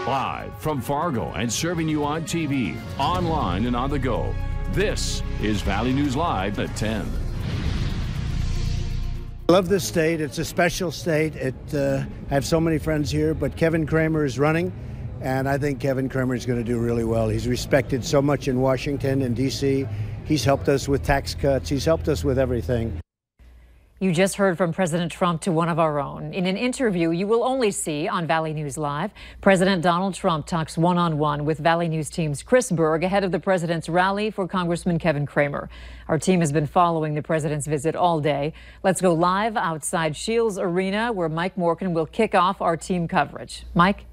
Live from Fargo and serving you on TV, online, and on the go. This is Valley News Live at 10. I love this state. It's a special state. I have so many friends here, but Kevin Cramer is running, and I think Kevin Cramer is going to do really well. He's respected so much in Washington and D.C. He's helped us with tax cuts. He's helped us with everything. You just heard from President Trump to one of our own. In an interview you will only see on Valley News Live, President Donald Trump talks one-on-one with Valley News team's Chris Berg ahead of the president's rally for Congressman Kevin Cramer. Our team has been following the president's visit all day. Let's go live outside Shields Arena, where Mike Morgan will kick off our team coverage. Mike?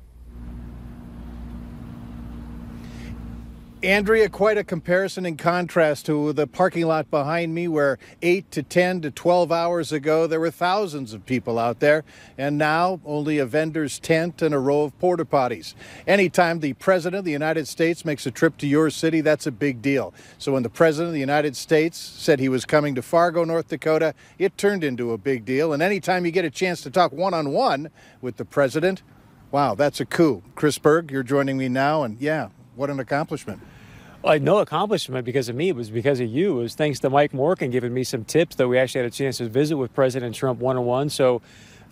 Andrea, quite a comparison and contrast to the parking lot behind me, where 8 to 10 to 12 hours ago there were thousands of people out there, and now only a vendor's tent and a row of porta potties. Anytime the President of the United States makes a trip to your city, that's a big deal. So when the President of the United States said he was coming to Fargo, North Dakota, it turned into a big deal. And anytime you get a chance to talk one-on-one with the President, wow, that's a coup. Chris Berg, you're joining me now, and yeah, what an accomplishment. Well, no accomplishment because of me. It was because of you. It was thanks to Mike Morgan giving me some tips that we actually had a chance to visit with President Trump one-on-one. So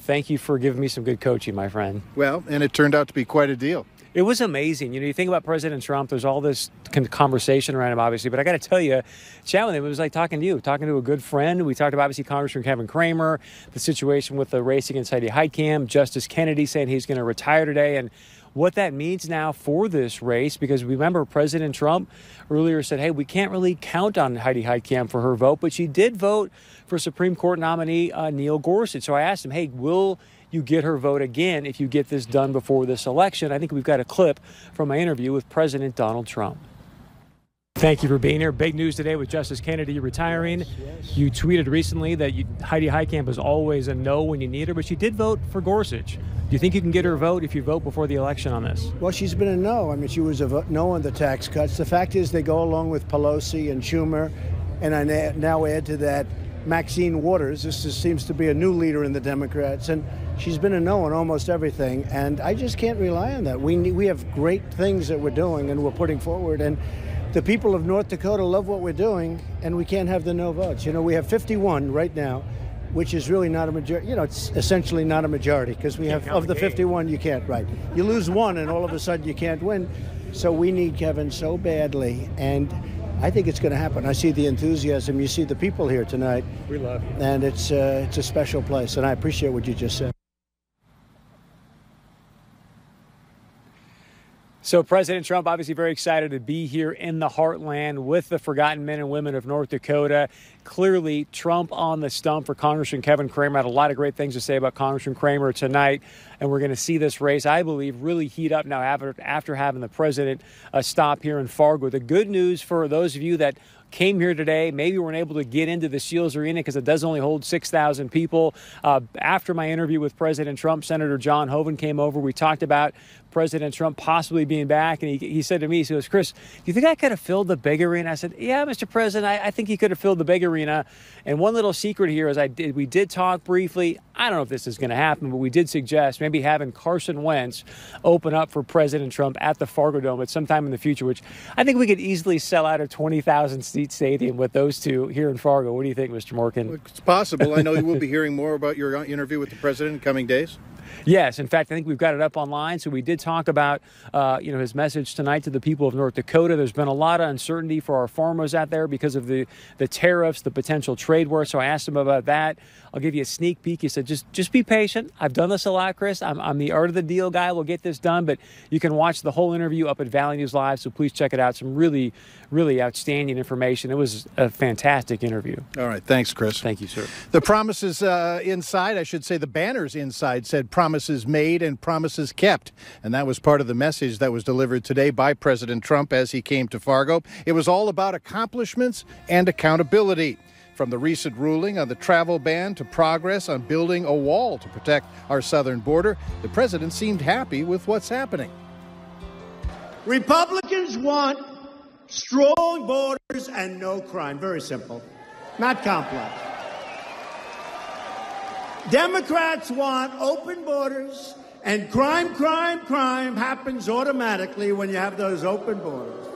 thank you for giving me some good coaching, my friend. Well, and it turned out to be quite a deal. It was amazing. You know, you think about President Trump, there's all this conversation around him, obviously. But I got to tell you, chatting with him, it was like talking to you, talking to a good friend. We talked about, obviously, Congressman Kevin Cramer, the situation with the race against Heidi Heitkamp, Justice Kennedy saying he's going to retire today, and what that means now for this race, because remember President Trump earlier said, hey, we can't really count on Heidi Heitkamp for her vote, but she did vote for Supreme Court nominee Neil Gorsuch. So I asked him, hey, will you get her vote again if you get this done before this election? I think we've got a clip from my interview with President Donald Trump. Thank you for being here. Big news today with Justice Kennedy retiring. Yes. You tweeted recently that Heidi Heitkamp is always a no when you need her, but she did vote for Gorsuch. Do you think you can get her vote if you vote before the election on this? Well, she's been a no. I mean, she was a no on the tax cuts. The fact is they go along with Pelosi and Schumer, and I now add to that Maxine Waters. This seems to be a new leader in the Democrats, and she's been a no on almost everything, and I just can't rely on that. We have great things that we're doing and we're putting forward, and the people of North Dakota love what we're doing, and we can't have the no votes. You know, we have 51 right now, which is really not a majority. You know, it's essentially not a majority because we have, of the 51, you can't, right. You lose one and all of a sudden you can't win. So we need Kevin so badly, and I think it's going to happen. I see the enthusiasm. You see the people here tonight. We love you. And it's a special place, and I appreciate what you just said. So President Trump obviously very excited to be here in the heartland with the forgotten men and women of North Dakota. Clearly, Trump on the stump for Congressman Kevin Cramer. Had a lot of great things to say about Congressman Cramer tonight. And we're going to see this race, I believe, really heat up now after having the president stop here in Fargo. The good news for those of you that came here today, maybe weren't able to get into the Shields Arena because it does only hold 6,000 people. After my interview with President Trump, Senator John Hoeven came over. We talked about President Trump possibly being back, and he said to me, he goes, Chris, do you think I could have filled the big arena? I said, yeah, Mr. President, I think he could have filled the big arena. And one little secret here is we did talk briefly. I don't know if this is going to happen, but we did suggest maybe having Carson Wentz open up for President Trump at the Fargo Dome at some time in the future, which I think we could easily sell out a 20,000-seat stadium with those two here in Fargo. What do you think, Mr. Morgan? Well, it's possible. I know you will be hearing more about your interview with the president in coming days. Yes. In fact, I think we've got it up online. So we did talk about, his message tonight to the people of North Dakota. There's been a lot of uncertainty for our farmers out there because of the tariffs, the potential trade war. So I asked him about that. I'll give you a sneak peek. He said, just be patient. I've done this a lot, Chris. I'm the art of the deal guy. We'll get this done. But you can watch the whole interview up at Valley News Live. So please check it out. Some really, really outstanding information. It was a fantastic interview. All right. Thanks, Chris. Thank you, sir. The promises inside, I should say the banners inside said promises made and promises kept. And that was part of the message that was delivered today by President Trump as he came to Fargo. It was all about accomplishments and accountability. From the recent ruling on the travel ban to progress on building a wall to protect our southern border, the president seemed happy with what's happening. Republicans want strong borders and no crime. Very simple. Not complex. Democrats want open borders And crime happens automatically when you have those open borders.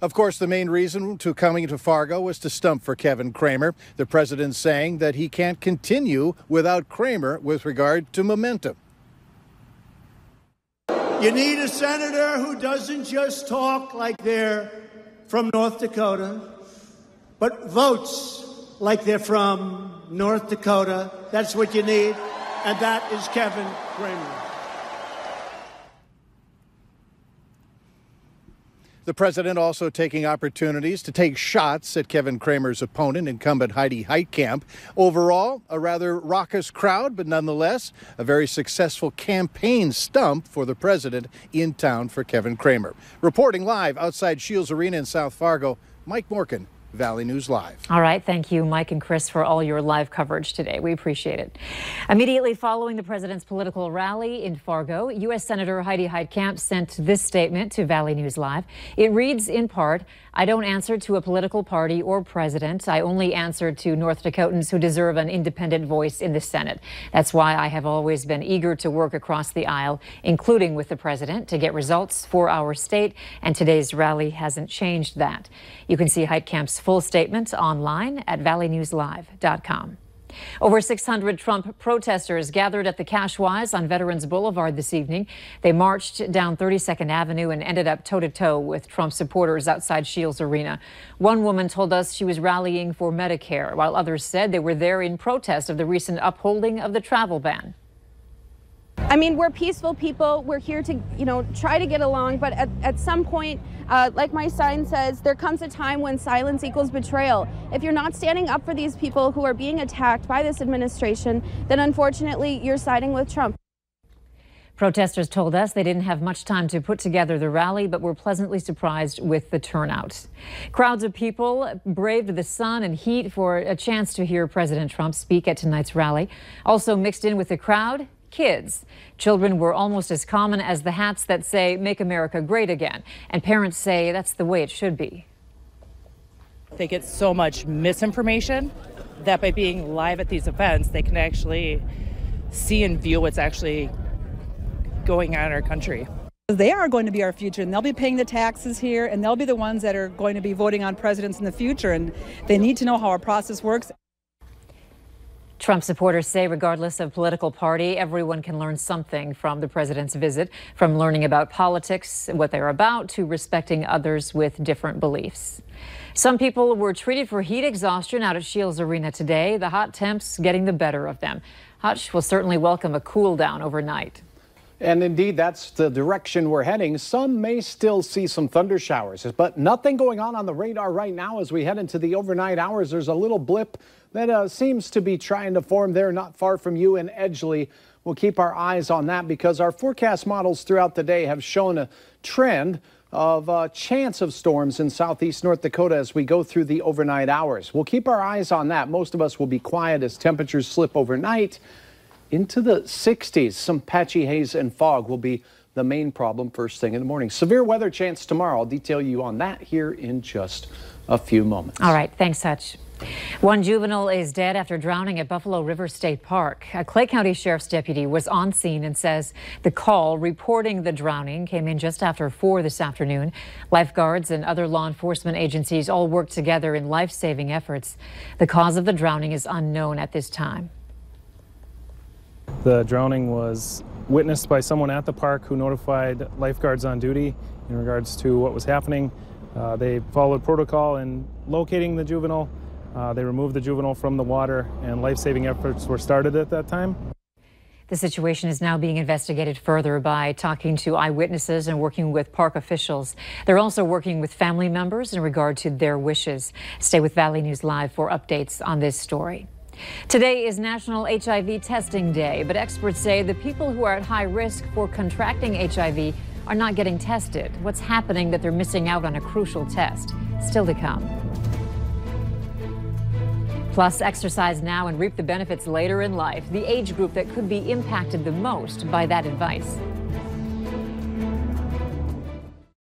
Of course, the main reason to coming to Fargo was to stump for Kevin Cramer. The president saying that he can't continue without Cramer with regard to momentum. You need a senator who doesn't just talk like they're from North Dakota, but votes like they're from North Dakota. That's what you need, and that is Kevin Cramer. The president also taking opportunities to take shots at Kevin Cramer's opponent, incumbent Heidi Heitkamp. Overall, a rather raucous crowd, but nonetheless, a very successful campaign stump for the president in town for Kevin Cramer. Reporting live outside Shields Arena in South Fargo, Mike Morkin, Valley News Live. All right. Thank you, Mike and Chris, for all your live coverage today. We appreciate it. Immediately following the president's political rally in Fargo, U.S. Senator Heidi Heitkamp sent this statement to Valley News Live. It reads in part, "I don't answer to a political party or president. I only answer to North Dakotans who deserve an independent voice in the Senate. That's why I have always been eager to work across the aisle, including with the president, to get results for our state, and today's rally hasn't changed that." You can see Heitkamp's full statement online at valleynewslive.com. Over 600 Trump protesters gathered at the Cashwise on Veterans Boulevard this evening. They marched down 32nd Avenue and ended up toe-to-toe with Trump supporters outside Shields Arena. One woman told us she was rallying for Medicare, while others said they were there in protest of the recent upholding of the travel ban. I mean, we're peaceful people. We're here to, try to get along. But at some point, like my sign says, there comes a time when silence equals betrayal. If you're not standing up for these people who are being attacked by this administration, then unfortunately, you're siding with Trump. Protesters told us they didn't have much time to put together the rally, but were pleasantly surprised with the turnout. Crowds of people braved the sun and heat for a chance to hear President Trump speak at tonight's rally. Also mixed in with the crowd, kids. Children were almost as common as the hats that say "Make America Great Again," and parents say that's the way it should be. They get so much misinformation that by being live at these events, they can actually see and view what's actually going on in our country. They are going to be our future, and they'll be paying the taxes here, and they'll be the ones that are going to be voting on presidents in the future, and they need to know how our process works. Trump supporters say regardless of political party, everyone can learn something from the president's visit, from learning about politics, what they're about, to respecting others with different beliefs. Some people were treated for heat exhaustion out at Shields Arena today, the hot temps getting the better of them. Hutch will certainly welcome a cool down overnight. And indeed, that's the direction we're heading. Some may still see some thunder showers, but nothing going on the radar right now as we head into the overnight hours. There's a little blip that seems to be trying to form there not far from you in Edgeley. We'll keep our eyes on that because our forecast models throughout the day have shown a trend of chance of storms in southeast North Dakota as we go through the overnight hours. We'll keep our eyes on that. Most of us will be quiet as temperatures slip overnight into the 60s. Some patchy haze and fog will be the main problem first thing in the morning. Severe weather chance tomorrow. I'll detail you on that here in just a few moments. All right. Thanks, Hutch. One juvenile is dead after drowning at Buffalo River State Park. A Clay County Sheriff's deputy was on scene and says the call reporting the drowning came in just after 4 this afternoon. Lifeguards and other law enforcement agencies all worked together in life-saving efforts. The cause of the drowning is unknown at this time. The drowning was witnessed by someone at the park who notified lifeguards on duty in regards to what was happening. They followed protocol in locating the juvenile. They removed the juvenile from the water, and life-saving efforts were started at that time. The situation is now being investigated further by talking to eyewitnesses and working with park officials. They're also working with family members in regard to their wishes. Stay with Valley News Live for updates on this story. Today is National HIV Testing Day, but experts say the people who are at high risk for contracting HIV are not getting tested. What's happening that they're missing out on a crucial test? Still to come. Plus, exercise now and reap the benefits later in life, the age group that could be impacted the most by that advice.